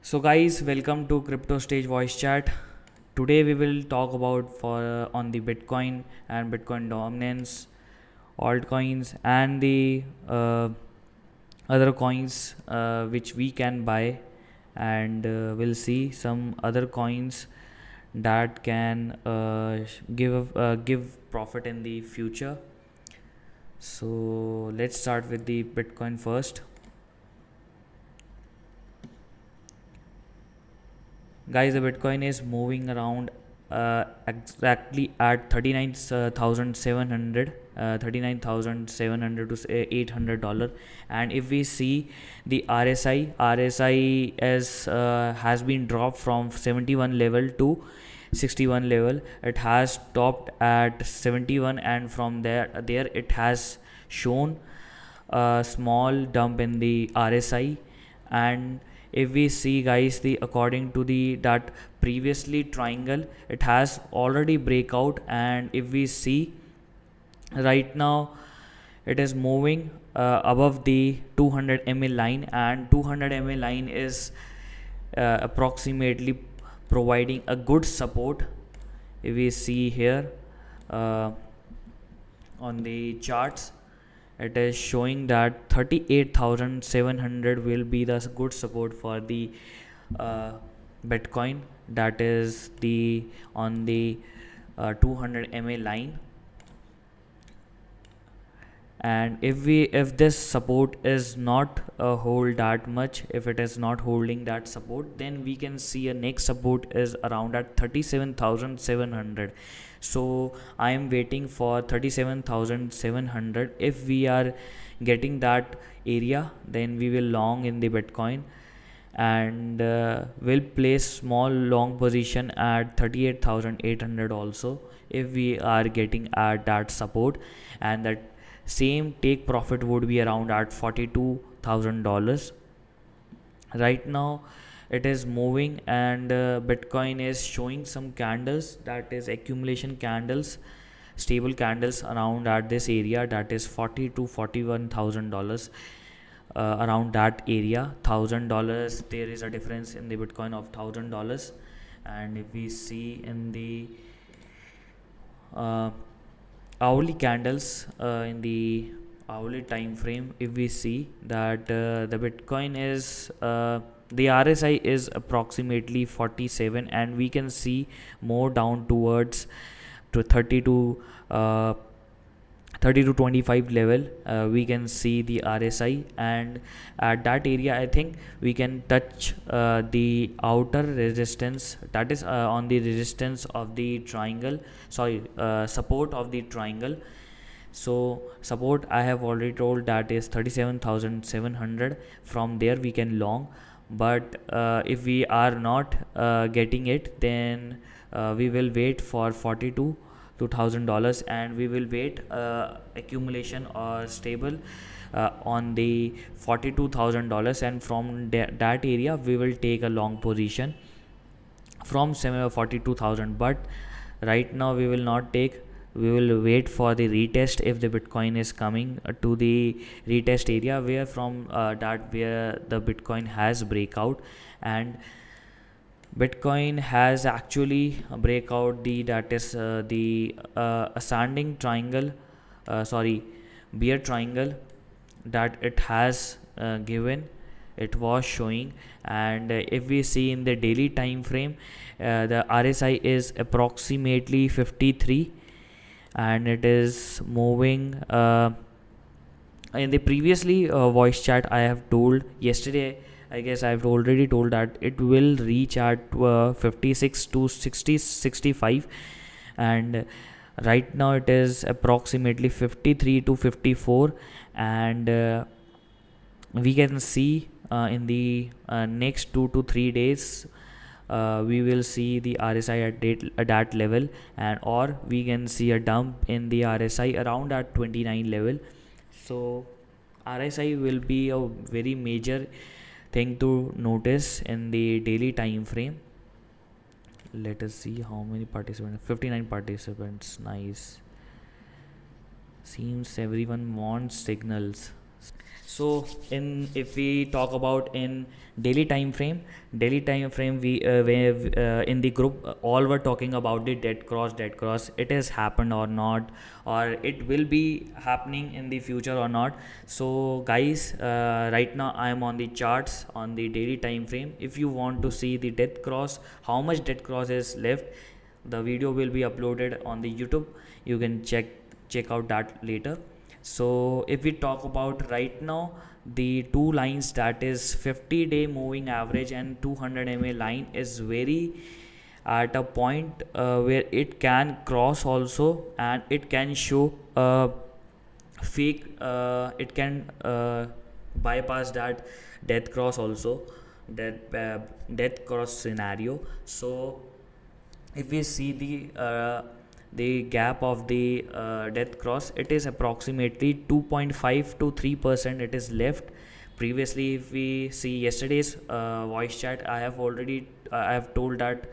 So guys, welcome to Crypto Stage Voice Chat. Today we will talk about for on the Bitcoin and Bitcoin dominance, altcoins, and the other coins which we can buy, and we'll see some other coins that can give profit in the future. So let's start with the Bitcoin first. Guys, the Bitcoin is moving around exactly at 39,700 39,700 to $800. And if we see the RSI has been dropped from 71 level to 61 level. It has stopped at 71, and from there it has shown a small dump in the RSI. And if we see, guys, the according to the that previously triangle, it has already breakout. And if we see right now, it is moving above the 200 ml line, and 200 ml line is approximately providing a good support. If we see here uh, on the charts, it is showing that 38,700 will be the good support for the uh, Bitcoin. That is the on the 200 mA line. And if this support is not hold that much, if it is not holding that support, then we can see a next support is around at 37,700. So I am waiting for 37,700. If we are getting that area, then we will long in the Bitcoin, and will place small long position at 38,800 also, if we are getting at that support. And that same take profit would be around at $42,000. Right now it is moving, and Bitcoin is showing some candles, that is accumulation candles, stable candles around at this area, that is 40 to $41,000. Around that area, $1,000, there is a difference in the Bitcoin of $1,000. And if we see in the uh, hourly candles, in the hourly time frame, if we see that the Bitcoin is the RSI is approximately 47, and we can see more down towards to 30 to 25 level. We can see the RSI, and at that area I think we can touch the outer resistance, that is on the resistance of the triangle, sorry, support of the triangle. So support, I have already told, that is 37,700. From there we can long. But if we are not getting it, then we will wait for $42,000, and we will wait accumulation or stable on the $42,000. And from that area we will take a long position from 42,000. But right now we will not take, we will wait for the retest. If the Bitcoin is coming to the retest area, where from that where the Bitcoin has breakout, and Bitcoin has actually breakout the, that is the ascending triangle, sorry, bear triangle, that it has given, it was showing. And if we see in the daily time frame, the RSI is approximately 53, and it is moving in the previously voice chat I have told yesterday. I guess I've already told that it will reach at 56 to 60 65. And right now it is approximately 53 to 54. And we can see in the next 2 to 3 days, we will see the RSI at that level, and or we can see a dump in the RSI around at 29 level. So RSI will be a very major thing to notice in the daily time frame. Let us see how many participants. 59 participants. Nice. Seems everyone wants signals. So in if we talk about in daily time frame in the group all were talking about the dead cross, it has happened or not, or it will be happening in the future or not. So guys, right now I am on the charts on the daily time frame. If you want to see the death cross, how much death cross is left, the video will be uploaded on the YouTube. You can check out that later. So if we talk about right now, the two lines, that is 50-day moving average and 200 MA line, is very at a point where it can cross also, and it can show fake, it can bypass that death cross also, death cross scenario. So if we see the gap of the death cross, it is approximately 2.5 to 3% it is left. Previously, if we see yesterday's voice chat, I have told that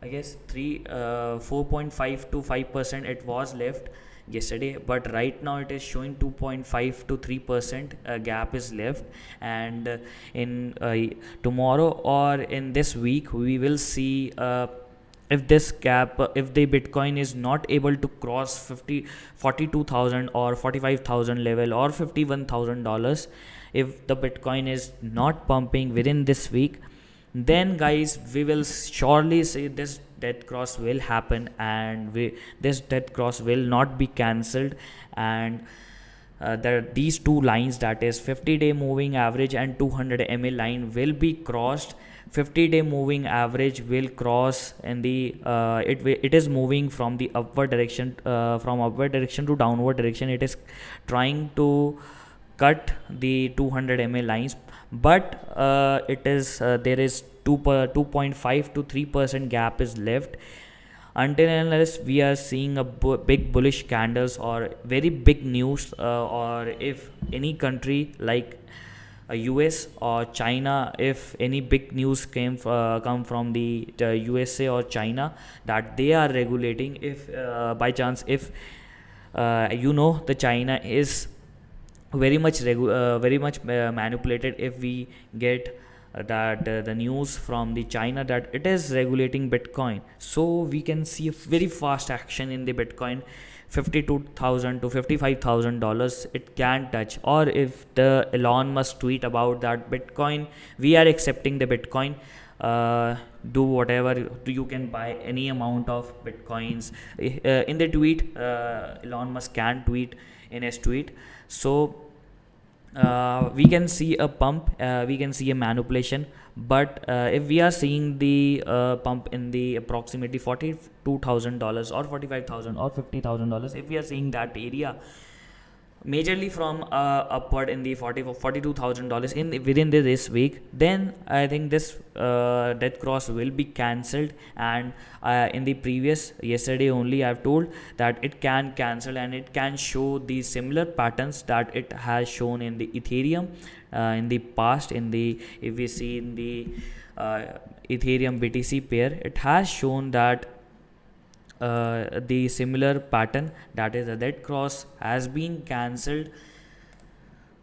I guess 4.5 to 5% it was left yesterday, but right now it is showing 2.5 to 3% gap is left. And in tomorrow or in this week, we will see if this gap, if the Bitcoin is not able to cross 42,000 or 45,000 level or $51,000, if the Bitcoin is not pumping within this week, then guys, we will surely say this death cross will happen, and this death cross will not be cancelled. And these two lines, that is 50-day moving average and 200 MA line, will be crossed. 50-day moving average will cross in the it is moving from the upward direction, from upward direction to downward direction. It is trying to cut the 200 MA lines, but it is there is 2.5 to 3% gap is left. Until and unless we are seeing a big bullish candles or very big news, or if any country like US or China, if any big news come from the USA or China, that they are regulating, if by chance, if the China is very much manipulated, if we get that the news from the China that it is regulating Bitcoin, so we can see a very fast action in the Bitcoin. 52,000 to $55,000 it can touch. Or if the Elon Musk tweet about that Bitcoin, we are accepting the Bitcoin, do whatever, you can buy any amount of Bitcoins. In the tweet, Elon Musk can tweet in his tweet. So we can see a pump, we can see a manipulation. But if we are seeing the pump in the approximately $42,000 or 45,000 or $50,000, if we are seeing that area majorly from upward in the $42,000 in within this week, then I think this death cross will be cancelled. And in the previous yesterday only, I've told that it can cancel and it can show the similar patterns that it has shown in the Ethereum in the past. In the, if we see in the Ethereum BTC pair, it has shown that the similar pattern, that is the dead cross has been cancelled.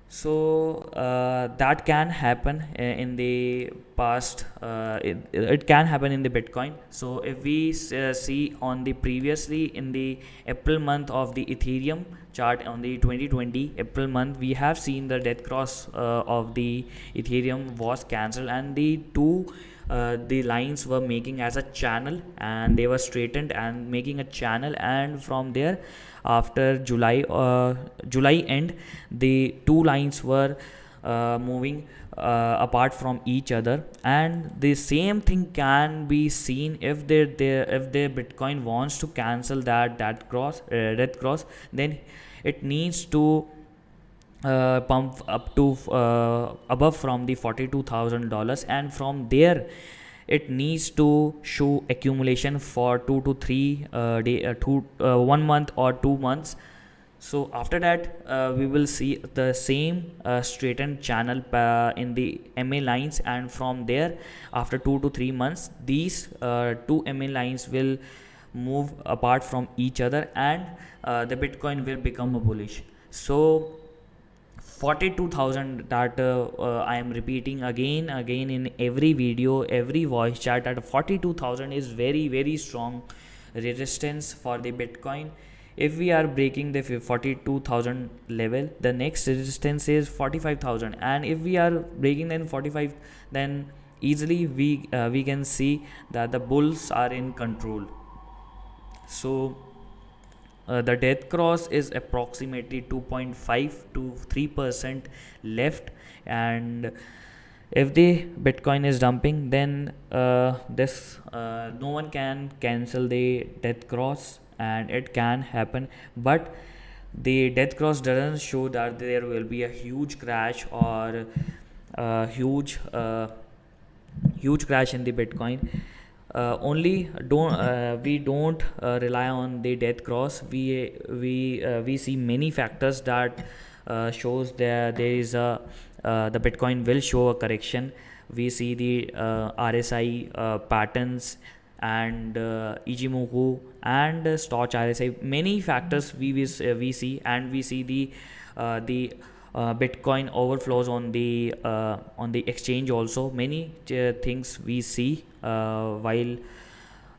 So that can happen in the past, it can happen in the Bitcoin. So if we see on the previously in the April month of the Ethereum chart, on the 2020 April month, we have seen the death cross of the Ethereum was cancelled, and the lines were making as a channel, and they were straightened and making a channel. And from there, after July end, the two lines were moving apart from each other. And the same thing can be seen if the Bitcoin wants to cancel that death cross, then it needs to pump up to above from the $42,000, and from there it needs to show accumulation for 2 to 3 1 month or 2 months. So after that, we will see the same straightened channel in the MA lines, and from there, after 2 to 3 months, these two MA lines will move apart from each other, and the Bitcoin will become a bullish. So 42,000, that I am repeating again in every video, every voice chat, that 42,000 is very very strong resistance for the Bitcoin. If we are breaking the 42,000 level, the next resistance is 45,000, and if we are breaking then 45, then easily we can see that the bulls are in control. So the death cross is approximately 2.5 to 3% left, and if the Bitcoin is dumping, then this no one can cancel the death cross, and it can happen. But the death cross doesn't show that there will be a huge crash or huge crash in the Bitcoin. Only don't we don't rely on the death cross. We see many factors that shows there is a the Bitcoin will show a correction. We see the RSI patterns and Ichimoku and Stoch RSI. Many factors we see, and we see the Bitcoin overflows on the exchange also. Many things we see while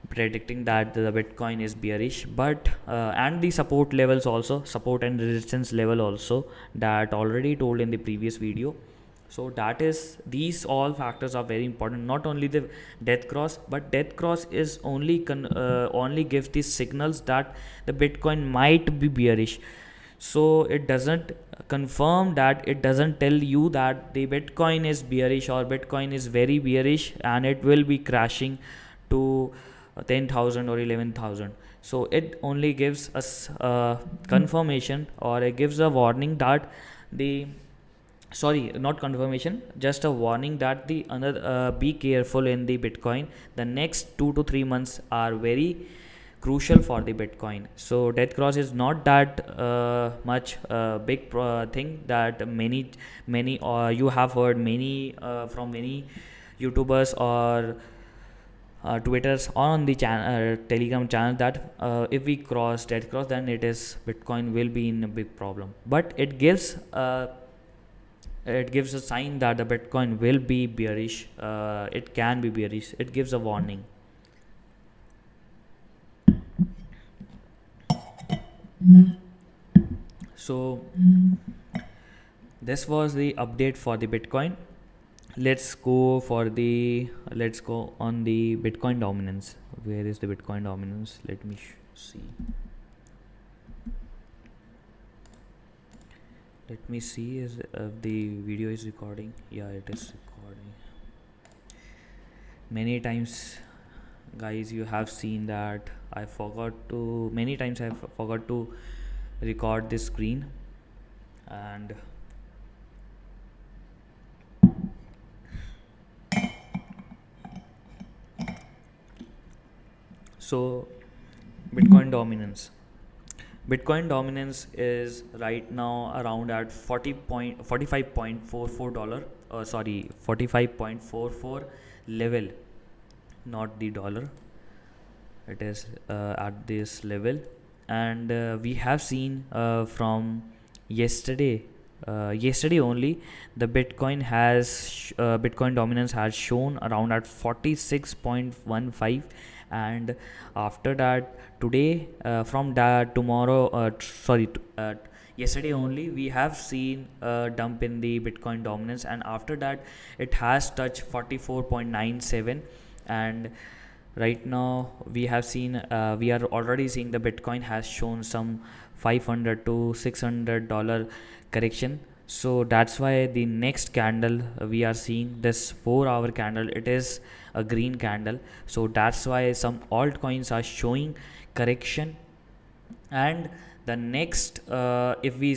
predicting that the Bitcoin is bearish. But and the support levels also, support and resistance level also, that already told in the previous video. So that is, these all factors are very important. Not only the death cross, but death cross is only gives the signals that the Bitcoin might be bearish. So it doesn't confirm that, it doesn't tell you that the Bitcoin is bearish or Bitcoin is very bearish and it will be crashing to 10,000 or 11,000. So it only gives us confirmation, or it gives a warning that the sorry, not confirmation, just a warning that the another be careful in the Bitcoin. The next 2 to 3 months are very crucial for the Bitcoin. So death cross is not that much big thing that many you have heard many from many YouTubers or Twitters on the Telegram channel that if we cross death cross, then it is Bitcoin will be in a big problem. But it gives a sign that the Bitcoin will be bearish. It can be bearish. It gives a warning. So this was the update for the Bitcoin. Let's go on the Bitcoin dominance. Where is the Bitcoin dominance? Let me see. Let me see if the video is recording. Yeah, it is recording. Many times, guys, you have seen that many times I forgot to record this screen, and so Bitcoin dominance. Bitcoin dominance is right now around at $45.44. Sorry, 45.44 level, not the dollar. It is at this level, and we have seen from yesterday. Yesterday only, the Bitcoin dominance has shown around at 46.15, and after that today from that tomorrow yesterday only, we have seen a dump in the Bitcoin dominance, and after that it has touched 44.97, and right now we have seen we are already seeing the Bitcoin has shown some $500 to $600 correction. So that's why the next candle we are seeing this 4-hour candle, it is a green candle. So that's why some altcoins are showing correction. And the next if we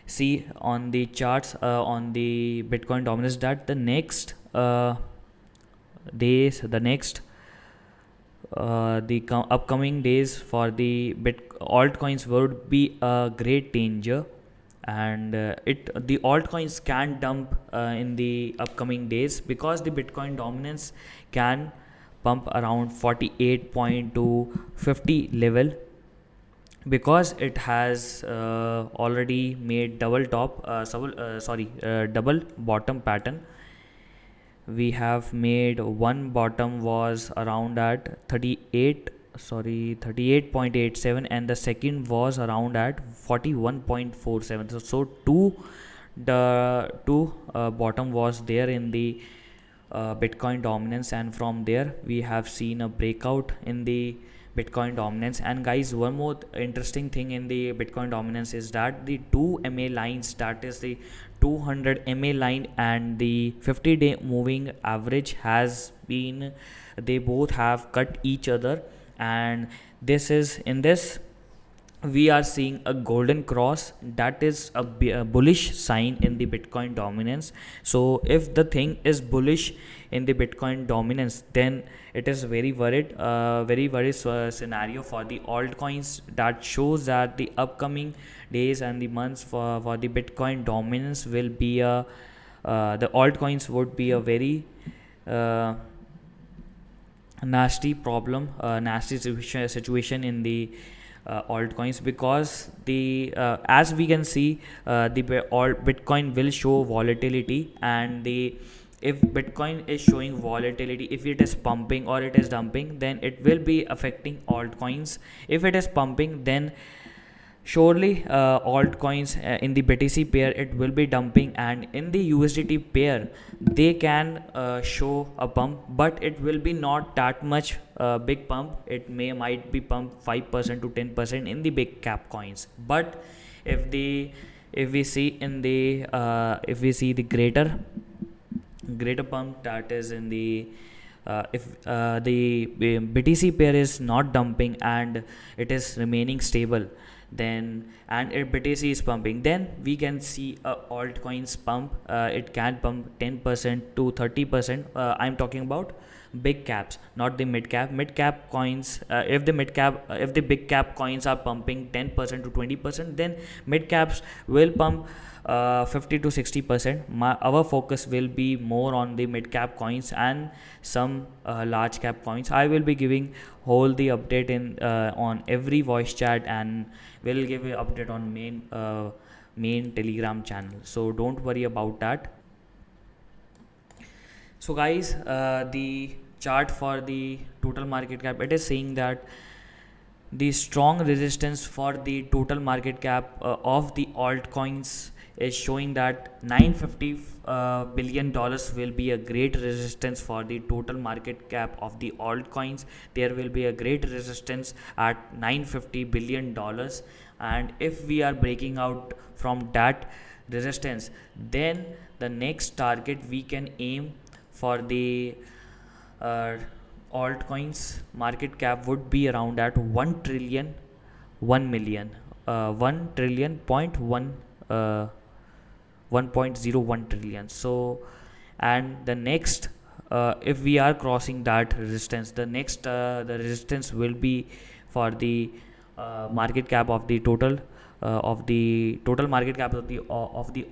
see on the charts on the Bitcoin dominance, that the next upcoming days for the altcoins would be a great danger, and the altcoins can dump in the upcoming days, because the Bitcoin dominance can pump around 48 to 50 level, because it has already made double top double bottom pattern. We have made one bottom was around at 38.87, and the second was around at 41.47. So two bottom was there in the Bitcoin dominance, and from there we have seen a breakout in the Bitcoin dominance. And guys, one more interesting thing in the Bitcoin dominance is that the two MA lines, that is the 200 MA line and the 50-day moving average, has been, they both have cut each other, and this is in this we are seeing a golden cross. That is a bullish sign in the Bitcoin dominance. So if the thing is bullish in the Bitcoin dominance, then it is very worried scenario for the altcoins. That shows that the upcoming days and the months for the Bitcoin dominance will be a the altcoins would be a very uh, nasty problem, nasty situation in the altcoins, because the as we can see, all Bitcoin will show volatility, and the if Bitcoin is showing volatility, if it is pumping or it is dumping, then it will be affecting altcoins. If it is pumping, then surely altcoins in the BTC pair it will be dumping, and in the USDT pair they can show a pump, but it will be not that much big pump. It might be pump 5% to 10% in the big cap coins. But if the if we see in the if we see the greater pump, that is in the if the BTC pair is not dumping and it is remaining stable, then and if BTC is pumping, then we can see altcoins pump. It can pump 10% to 30%. I'm talking about big caps, not the mid cap coins. If the big cap coins are pumping 10% to 20%, then mid caps will pump 50 to 60%. Our focus will be more on the mid cap coins and some large cap coins. I will be giving whole the update in on every voice chat, and will give an update on main Telegram channel, so don't worry about that. So guys, the chart for the total market cap, it is saying that the strong resistance for the total market cap of the altcoins is showing that 950 billion dollars will be a great resistance for the total market cap of the altcoins. There will be a great resistance at 950 billion dollars, and if we are breaking out from that resistance, then the next target we can aim for the uh, altcoins market cap would be around at 1 trillion 1 million 1 trillion point 1 1.01 trillion. So and the next if we are crossing that resistance, the next the resistance will be for the market cap of the total market cap of the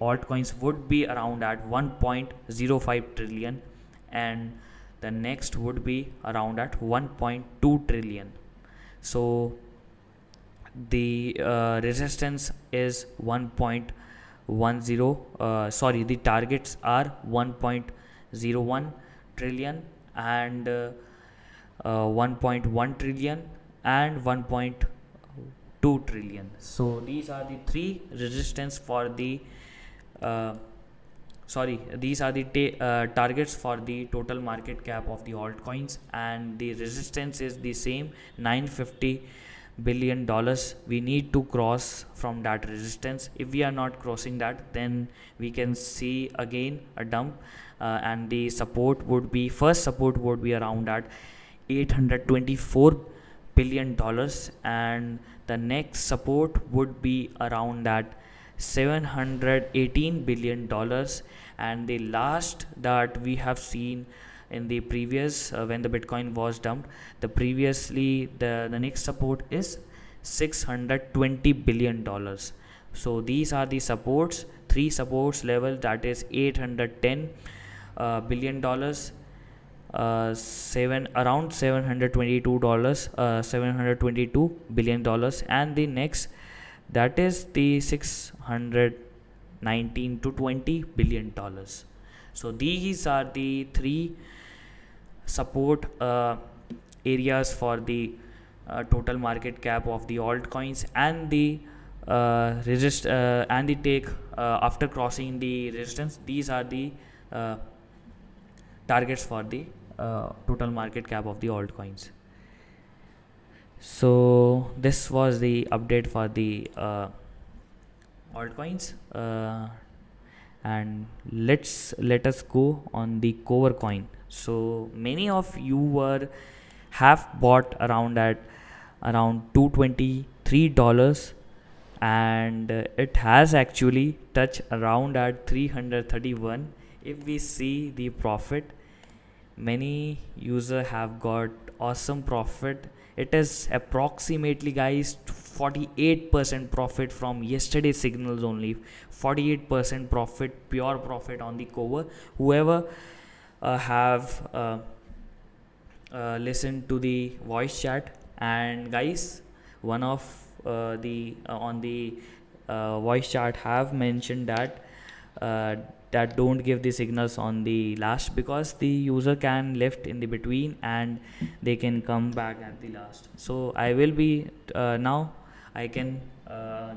altcoins would be around at 1.05 trillion, and the next would be around at 1.2 trillion. So the resistance is 1.10 the targets are 1.01 trillion and 1.1 trillion and 1.2 trillion. So these are the three resistance for the uh, these are the targets for the total market cap of the altcoins, and the resistance is the same, 950 billion dollars. We need to cross from that resistance. If we are not crossing that, then we can see again a dump, and the first support would be around at 824 billion dollars, and the next support would be around that 718 billion dollars, and the last that we have seen in the previous when the Bitcoin was dumped, the next support is 620 billion dollars. So these are the supports, three supports level, that is 810 billion dollars, seven around $722 $722 billion, and the next, that is the 619 to 20 billion dollars. So these are the three support areas for the total market cap of the altcoins, and the resist and the take after crossing the resistance. These are the uh, targets for the total market cap of the altcoins. So this was the update for the altcoins, and let us go on the cover coin. So many of you were have bought around $223, and it has actually touched around at 331. If we see the profit, many user have got awesome profit. It is approximately, guys, 48% profit from yesterday's signals only. 48% profit, pure profit on the cover. Whoever have listened to the voice chat, and guys, one of the on the voice chat have mentioned that uh, that don't give the signals on the last, because the user can left in the between and they can come back at the last. So I will be now I can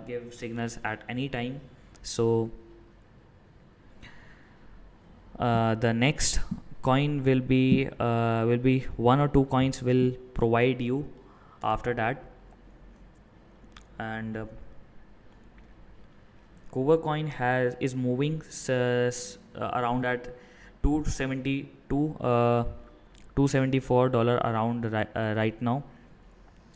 give signals at any time. So the next coin will be one or two coins will provide you after that. And Cover coin is moving around at 272 $274 around right now.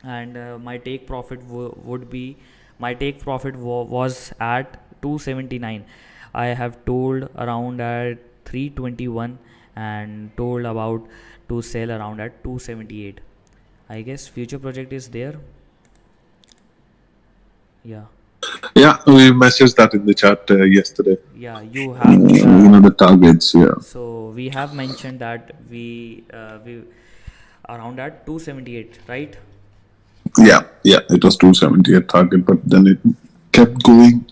And my take profit would be my take profit was at 279. I have told around at 321 and told about to sell around at 278. I guess future project is there. Yeah. Yeah, we messaged that in the chat yesterday. Yeah, you have The targets. Yeah. so we have mentioned that we around at 278, right? Yeah. It was 278 target, but then it kept going.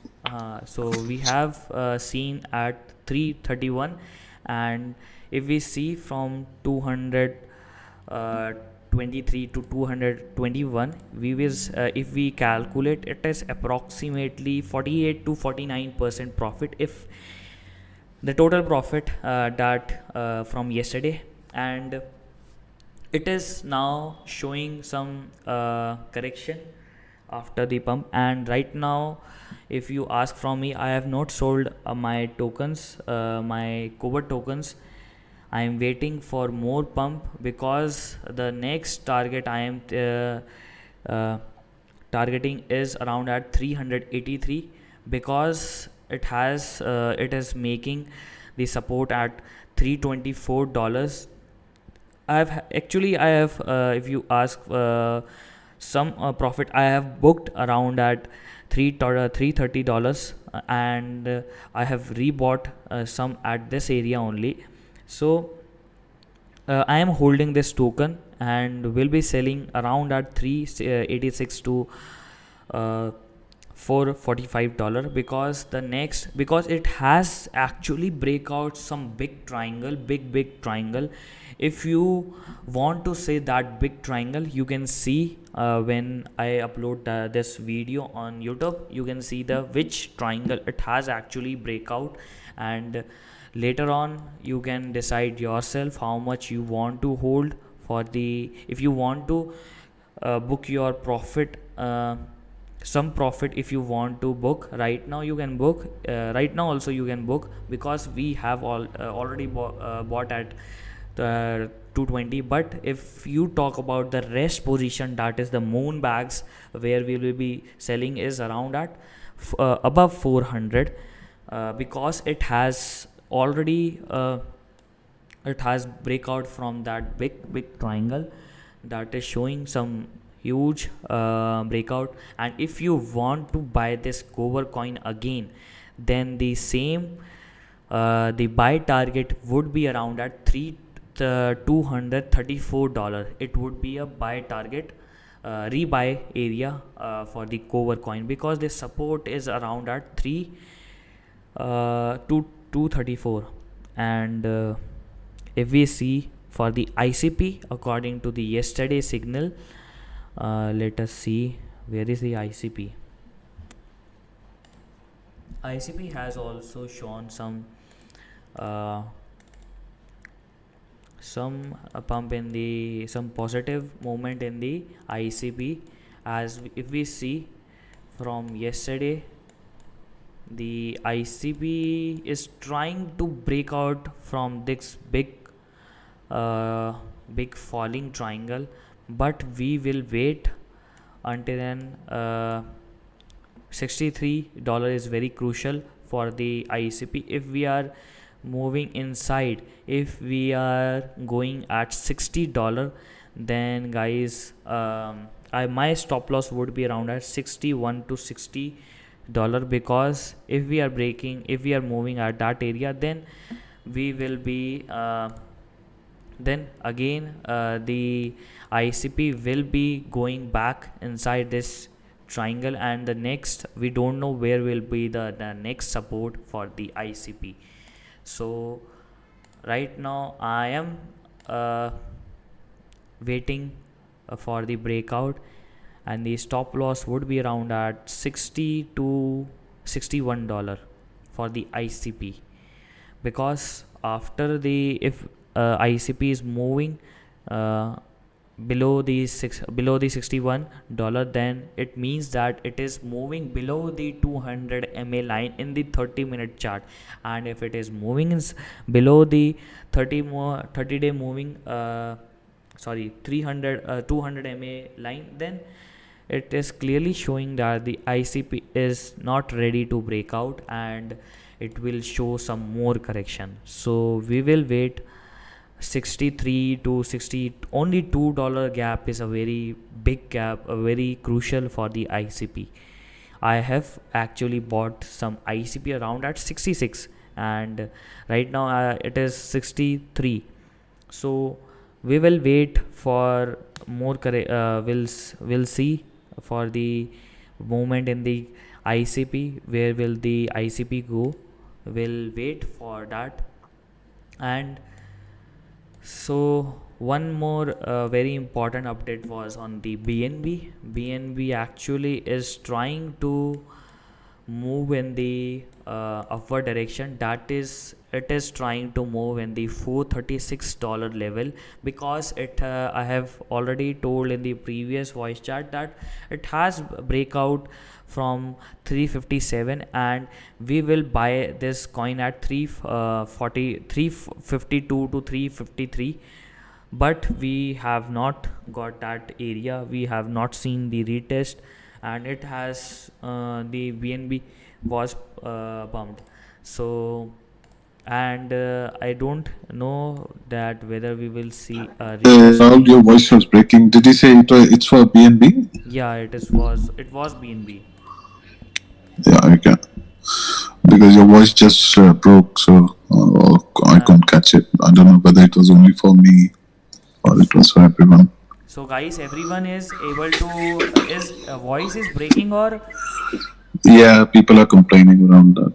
So we have seen at 331, and if we see from 223 to 221, we will if we calculate, it is approximately 48 to 49% profit if the total profit that from yesterday. And it is now showing some correction after the pump. And right now, if you ask from me, I have not sold my tokens, my cover tokens. I am waiting for more pump, because the next target I am uh, targeting is around at 383, because it is making the support at $324. I have if you ask some profit, I have booked around at $330, and I have rebought some at this area only. So I am holding this token and will be selling around at 386 to $445, because it has actually break out some big triangle. If you want to say that big triangle, you can see when I upload this video on YouTube, you can see the which triangle it has actually break out. And later on you can decide yourself how much you want to hold for the if you want to book your profit, some profit. If you want to book right now, you can book right now also you can book, because we have already bought at 220. But if you talk about the rest position, that is the moon bags, where we will be selling, is around at above 400, because it has breakout from that big triangle that is showing some huge breakout. And if you want to buy this cover coin again, then the same the buy target would be around at $234. It would be a buy target, rebuy area for the Cover coin, because the support is around at 3 to 234. And if we see for the ICP according to the yesterday signal, let us see where is the ICP. ICP has also shown some pump in the some positive movement in the ICP, as if we see from yesterday, the ICP is trying to break out from this big falling triangle, but we will wait until then. $63 is very crucial for the ICP. If we are moving inside, if we are going at $60, then guys, my stop loss would be around at 61 to $60, because if we are moving at that area, then we will be then again the ICP will be going back inside this triangle, and the next we don't know where will be the next support for the ICP. So right now I am waiting for the breakout, and the stop loss would be around at 60 to $61 for the ICP, because after the if ICP is moving below the $61, then it means that it is moving below the 200 MA line in the 30-minute chart, and if it is moving below the 30-day moving 200 MA line, then it is clearly showing that the ICP is not ready to break out, and it will show some more correction. So we will wait. 63 to 60, only $2 gap is a very big gap, a very crucial for the ICP. I have actually bought some ICP around at 66, and right now it is 63. So we will wait for more we'll see for the movement in the ICP. Where will the ICP go? We'll wait for that. And so one more very important update was on the BNB. BNB actually is trying to move in the upward direction. That is, it is trying to move in the $436 level, because I have already told in the previous voice chat that it has breakout from 357, and we will buy this coin at 352 to 353. But we have not got that area, we have not seen the retest, and it has the BNB was bumped. So, and I don't know that whether we will see a retest. Rahul, your voice was breaking. Did you say it's for BNB? Yeah, it was BNB. Yeah, I can. Because your voice just broke, so I couldn't catch it. I don't know whether it was only for me or it was for everyone. So guys, everyone is able to is voice is breaking, or Yeah, people are complaining around that.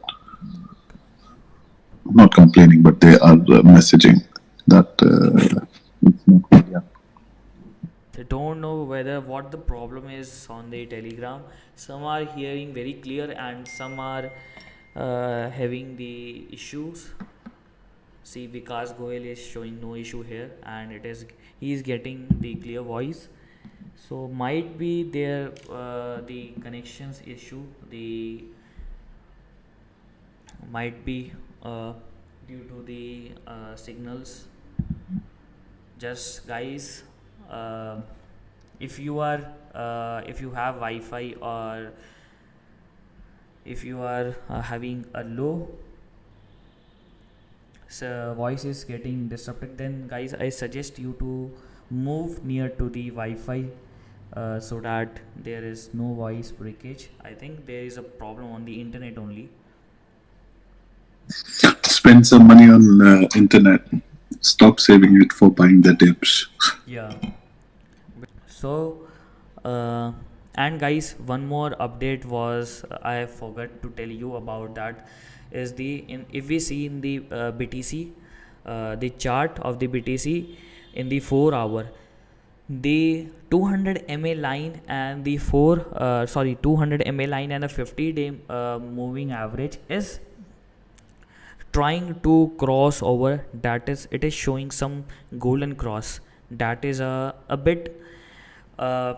Not complaining, but they are messaging that it's not good. Yeah. they don't know whether what the problem is on the Telegram. Some are hearing very clear, and some are having the issues. See, Vikas Goel is showing no issue here, and he is getting the clear voice. So might be there the connections issue. The might be due to the signals. Just guys, uh, if you have Wi-Fi, or if you are having a low voice is getting disrupted, then guys, I suggest you to move near to the Wi-Fi, so that there is no voice breakage. I think there is a problem on the internet only. Spend some money on internet. Stop saving it for buying the dips. Yeah. So, uh, and guys, one more update was I forgot to tell you about that is if we see in the BTC, the chart of the BTC in the 4 hour, the 200 MA line and the 200 MA line and a 50-day moving average is trying to cross over. That is, it is showing some golden cross, that is a bit uh,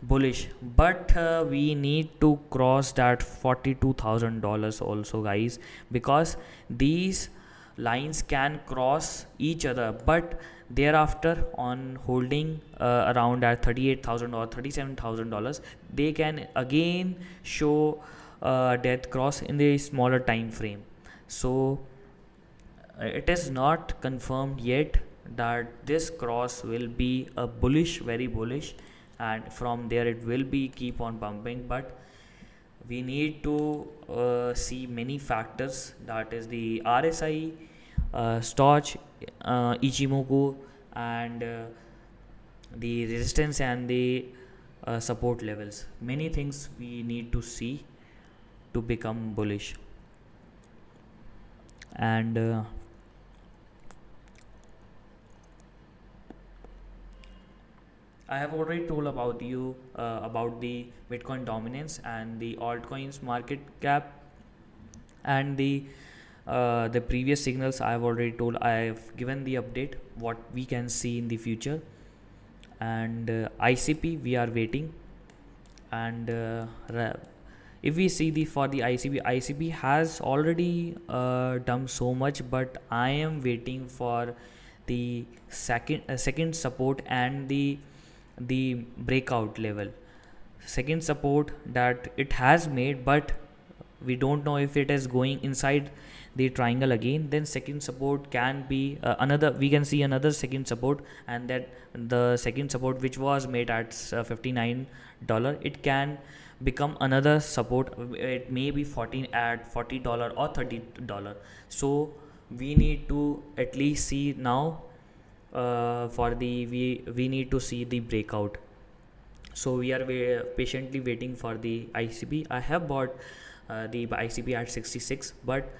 bullish, but we need to cross that $42,000 also, guys, because these lines can cross each other, but thereafter on holding around at 38,000 or $37,000, they can again show death cross in the smaller time frame. So it is not confirmed yet that this cross will be a bullish, very bullish, and from there it will be keep on pumping, but we need to see many factors, that is the RSI, Stoch, Ichimoku, and the resistance and the support levels. Many things we need to see to become bullish. And I have already told about you about the Bitcoin dominance and the altcoins market cap, and the previous signals I have already told. I have given the update what we can see in the future, and ICP we are waiting, and if we see the for the ICP has already done so much, but I am waiting for the second support and the breakout level. Second support that it has made, but we don't know if it is going inside the triangle again. Then second support can be another, we can see another second support, and that the second support which was made at $59, it can become another support. It may be 14 at $40 or $30. So we need to at least see now, for the we need to see the breakout. So we are patiently waiting for the ICP. I have bought the ICP at 66, but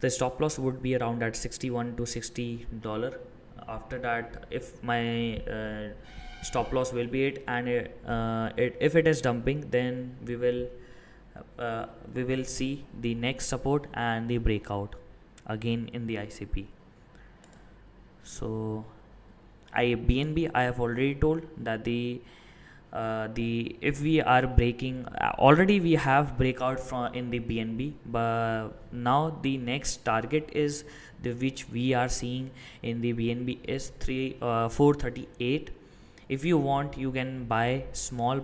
the stop loss would be around at 61 to $60. After that, if my stop loss will be it, and if it is dumping, then we will see the next support and the breakout again in the ICP. So BNB, I have already told that the if we are breaking, already we have breakout from in the BNB, but now the next target is the which we are seeing in the BNB is 438. If you want, you can buy small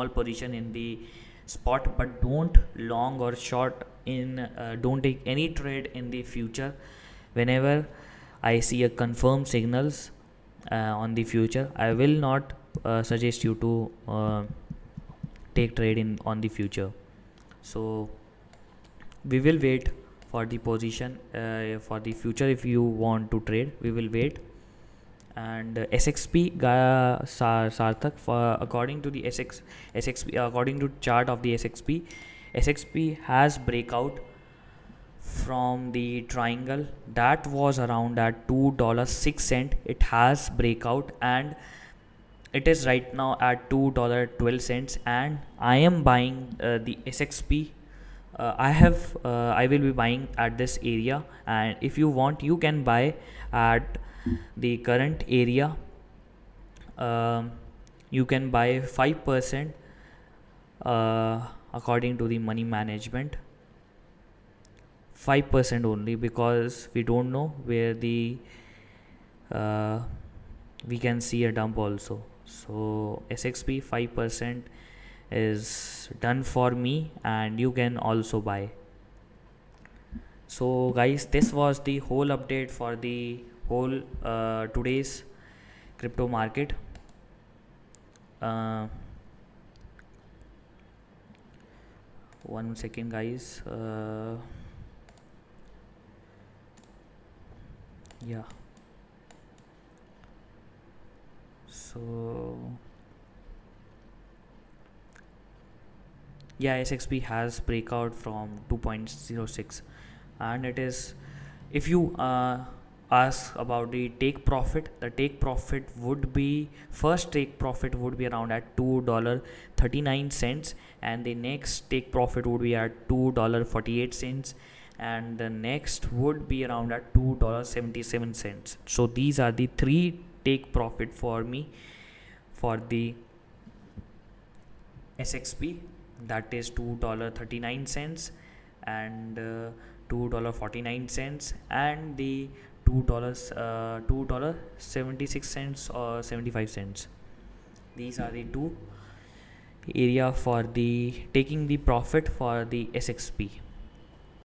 position in the spot, but don't long or short in don't take any trade in the future. Whenever I see a confirmed signals on the future, I will not suggest you to take trade in on the future. So we will wait for the position for the future. If you want to trade, we will wait. And SXP Sarthak, for according to the SXP, according to chart of the SXP has breakout from the triangle that was around at $2.06. It has breakout, and it is right now at $2.12, and I am buying the SXP. I will be buying at this area, and if you want, you can buy at the current area. um, you can buy 5% according to the money management, 5% only, because we don't know where the uh, we can see a dump also. So SXP 5% is done for me, and you can also buy. So guys, this was the whole update for the whole today's crypto market. uh, 1 second, guys. Yeah, so yeah, SXP has breakout from 2.06, and it is, if you ask about the take profit would be, first take profit would be around at $2.39, and the next take profit would be at $2.48, and the next would be around at $2.77. So these are the three take profit for me for the SXP, that is $2.39 and $2.49 and the $2.76 or 75 cents. These are the two area for the taking the profit for the SXP.